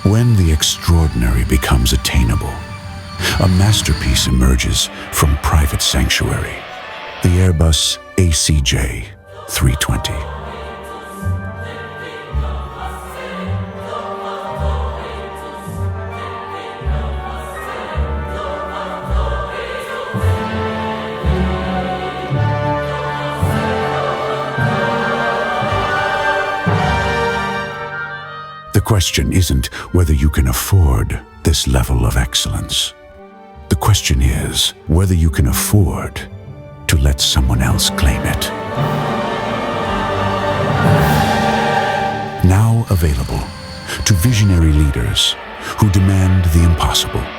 When the extraordinary becomes attainable, a masterpiece emerges from private sanctuary, the Airbus ACJ 320. The question isn't whether you can afford this level of excellence. The question is whether you can afford to let someone else claim it. Now available to visionary leaders who demand the impossible.